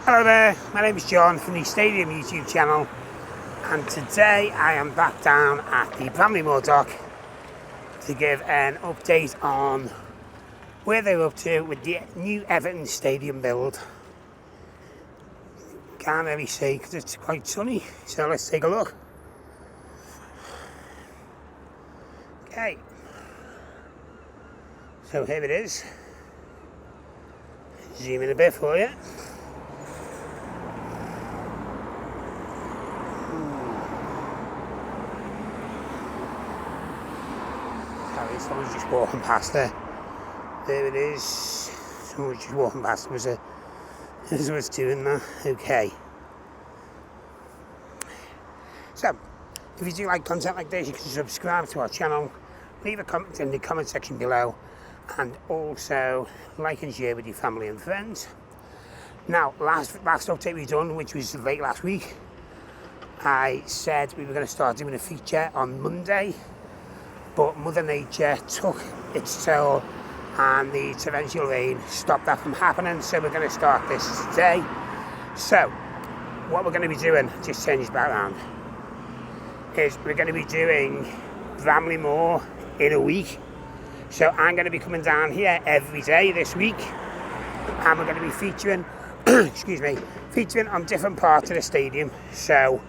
Hello there, my name is John from the Stadium YouTube channel, and today I am back down at the Bramley Moore dock to give an update on where they're up to with the new Everton stadium build. Can't really see because it's quite sunny, so let's take a look. Okay, so here it is. Zoom in a bit for you. Sorry, someone's just walking past there. There it is. Someone's just walking past. This was doing that. Okay. So, if you do like content like this, you can subscribe to our channel, leave a comment in the comment section below, and also like and share with your family and friends. Now, last update we done, which was late last week, I said we were going to start doing a feature on Monday, but Mother Nature took its toll and the torrential rain stopped that from happening, so we're going to start this today. So, what we're going to be doing, just change back around, is we're going to be doing Bramley Moore in a week. So I'm going to be coming down here every day this week, and we're going to be featuring, featuring on different parts of the stadium. So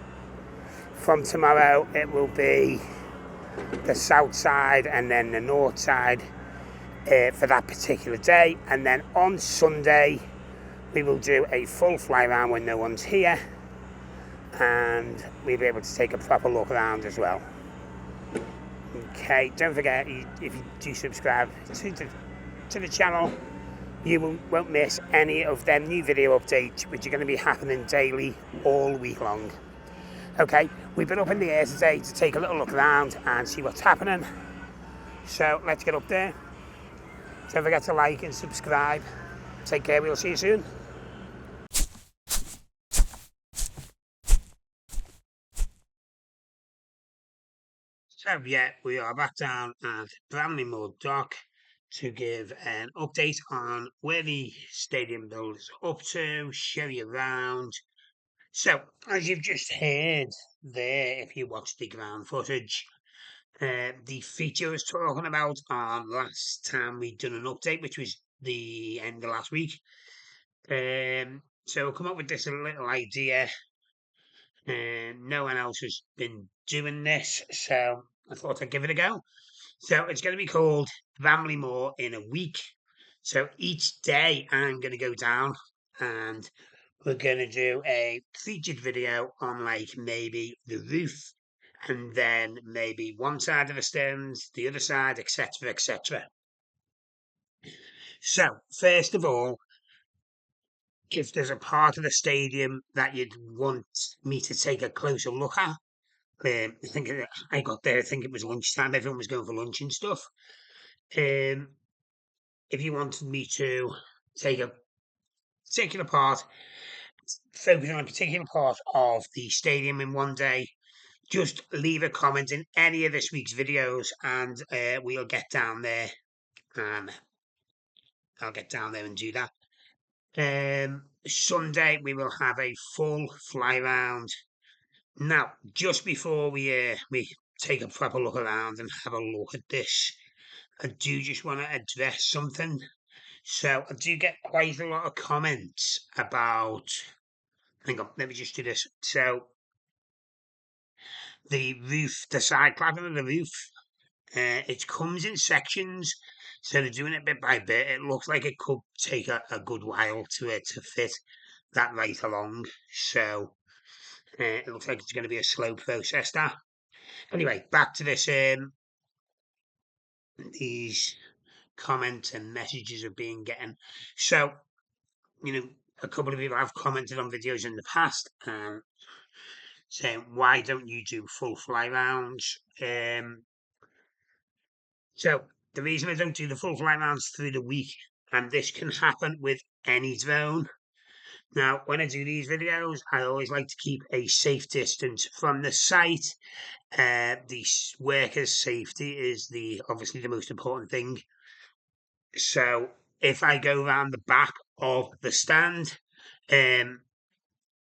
from tomorrow it will be the south side and then the north side for that particular day, and then on Sunday we will do a full fly around when no one's here, and we'll be able to take a proper look around as well. Okay, don't forget, if you do subscribe to the channel, you won't miss any of them new video updates, which are going to be happening daily all week long. Okay, we've been up in the air today to take a little look around and see what's happening. So let's get up there. Don't forget to like and subscribe. Take care, we'll see you soon. So yeah, we are back down at Bramley Moore dock to give an update on where the stadium build is up to, show you around. So, as you've just heard there, if you watch the ground footage, the feature I was talking about on last time we'd done an update, which was the end of last week. So we'll come up with this little idea. No one else has been doing this, so I thought I'd give it a go. So it's going to be called Bramley Moore in a week. So each day I'm going to go down and we're going to do a featured video on like maybe the roof, and then maybe one side of the stands, the other side, etc., etc. So first of all, if there's a part of the stadium that you'd want me to take a closer look at, I think I got there. I think it was lunchtime. Everyone was going for lunch and stuff. If you wanted me to take a particular part, focus on a particular part of the stadium in one day, just leave a comment in any of this week's videos, and we'll get down there, and I'll get down there and do that. Sunday we will have a full fly round. Now, just before we take a proper look around and have a look at this, I do just want to address something. So I do get quite a lot of comments about. Hang on, let me just do this. So the roof, the side cladding of the roof, it comes in sections, so they're doing it bit by bit. It looks like it could take a good while to fit that right along. So it looks like it's going to be a slow process. That anyway, back to this. These comments and messages are being getting. So a couple of people have commented on videos in the past, saying why don't you do full fly rounds? So the reason I don't do the full fly rounds through the week, and this can happen with any drone. Now, when I do these videos, I always like to keep a safe distance from the site. The workers' safety is obviously the most important thing. So if I go around the back of the stand,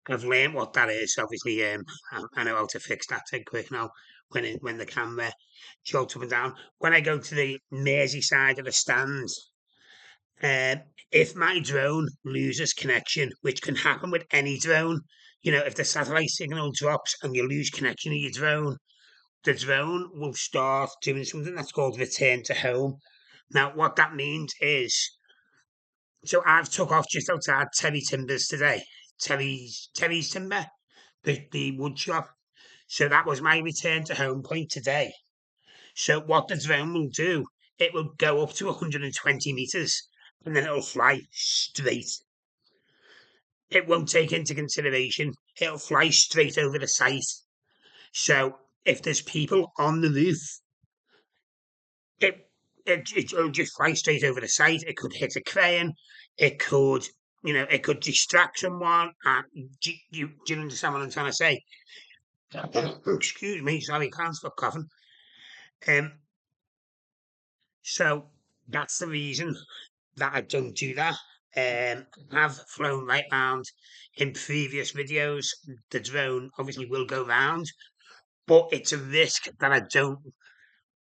I've learned what that is. Obviously, I know how to fix that dead quick now. When the camera jolts up and down. When I go to the Mersey side of the stand, um, if my drone loses connection, which can happen with any drone, if the satellite signal drops and you lose connection of your drone, the drone will start doing something that's called return to home. Now, what that means is, so I've took off just outside Terry Timbers today. Terry's Timber, the wood shop. So that was my return to home point today. So what the drone will do, it will go up to 120 meters and then it'll fly straight. It won't take into consideration. It'll fly straight over the site. So if there's people on the roof, it'll just fly straight over the site. It could hit a crane. It could, it could distract someone. Do you understand what I'm trying to say? Excuse me, sorry, can't stop coughing. Um, so that's the reason that I don't do that. I've flown right round in previous videos. The drone obviously will go round, but it's a risk that I don't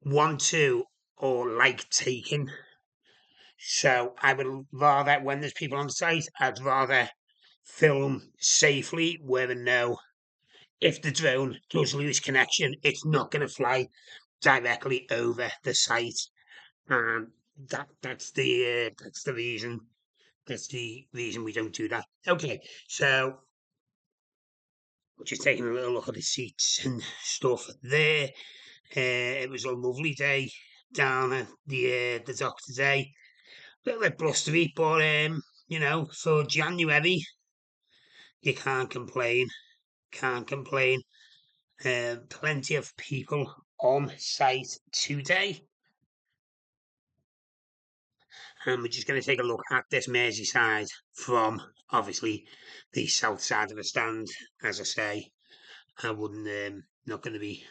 want to or like taking. So I would rather, when there's people on site, I'd rather film safely where I know if the drone does lose connection, it's not going to fly directly over the site. That's the reason. That's the reason we don't do that. Okay, so just taking a little look at the seats and stuff there. It was a lovely day down at the dock today. A little bit blustery, but for January, you can't complain. Can't complain. Plenty of people on site today. And we're just going to take a look at this Merseyside from obviously the south side of the stand. As I say, I wouldn't not going to be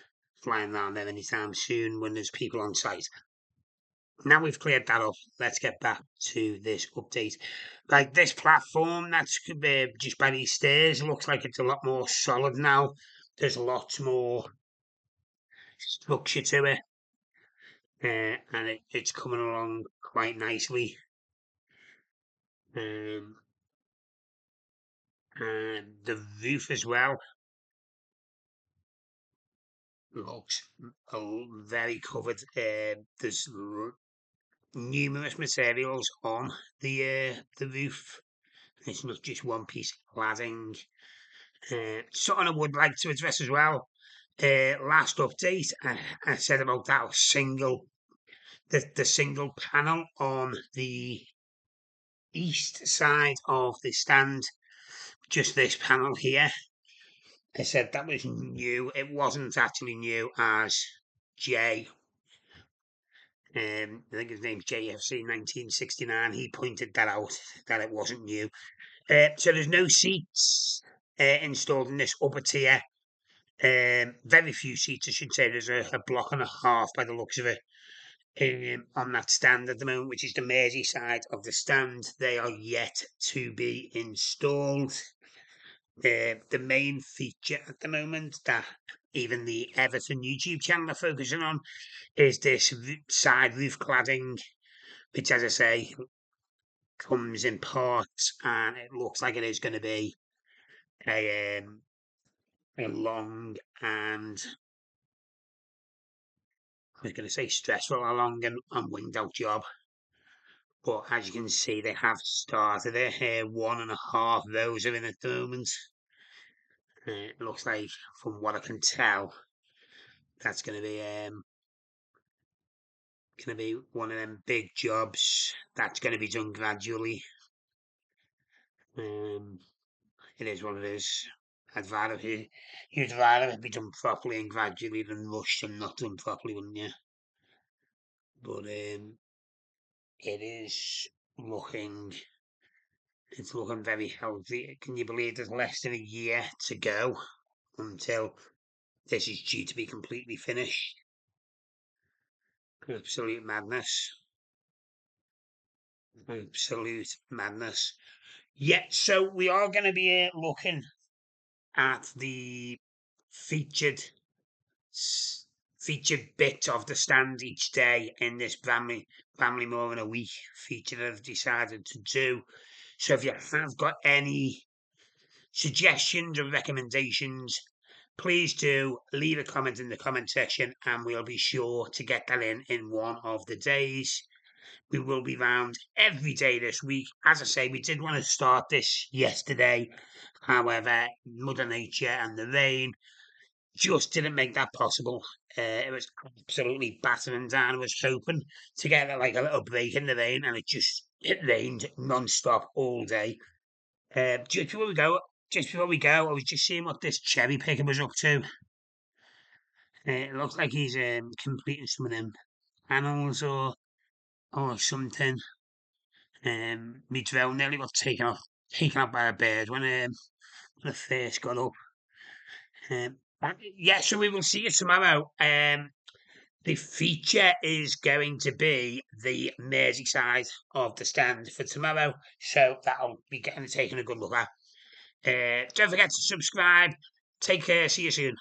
flying around there anytime soon when there's people on site. Now we've cleared that up, let's get back to this update. Like this platform that's just by these stairs looks like it's a lot more solid now. There's lots more structure to it, and it's coming along quite nicely. And the roof as well looks very covered. There's numerous materials on the roof. It's not just one piece of cladding. Something I would like to address as well. Last update, I said about that the single panel on the east side of the stand, just this panel here. I said that was new. It wasn't actually new, as Jay, I think his name's JFC 1969, he pointed that out, that it wasn't new. So there's no seats installed in this upper tier. Very few seats, I should say. There's a block and a half by the looks of it on that stand at the moment, which is the Mersey side of the stand. They are yet to be installed. The main feature at the moment that even the Everton YouTube channel are focusing on is this side roof cladding, which, as I say, comes in parts, and it looks like it is going to be a long and, I was going to say stressful, a long and winged out job. But as you can see, they have started it here. 1.5 rows are in at the moment. It looks like, from what I can tell, that's going to be one of them big jobs that's going to be done gradually. It is what it is. You'd rather it be done properly and gradually than rushed and not done properly, wouldn't you? But it is looking, it's looking very healthy. Can you believe there's less than a year to go until this is due to be completely finished? Absolute madness. Absolute madness. Yeah, so we are going to be looking at the featured featured bit of the stand each day in this Bramley Moore In A week feature that I've decided to do. So if you have got any suggestions or recommendations, please do leave a comment in the comment section and we'll be sure to get that in one of the days. We will be round every day this week. As I say, we did want to start this yesterday. However, Mother Nature and the rain just didn't make that possible. It was absolutely battering down. I was hoping to get like a little break in the rain, and it rained non-stop all day. Just before we go, I was just seeing what this cherry picker was up to. It looks like he's completing some of them panels or something. My drone nearly got taken off by a bird when I first got up. Yeah, so we will see you tomorrow. The feature is going to be the Merseyside of the stand for tomorrow, so that'll be taking a good look at. Don't forget to subscribe. Take care. See you soon.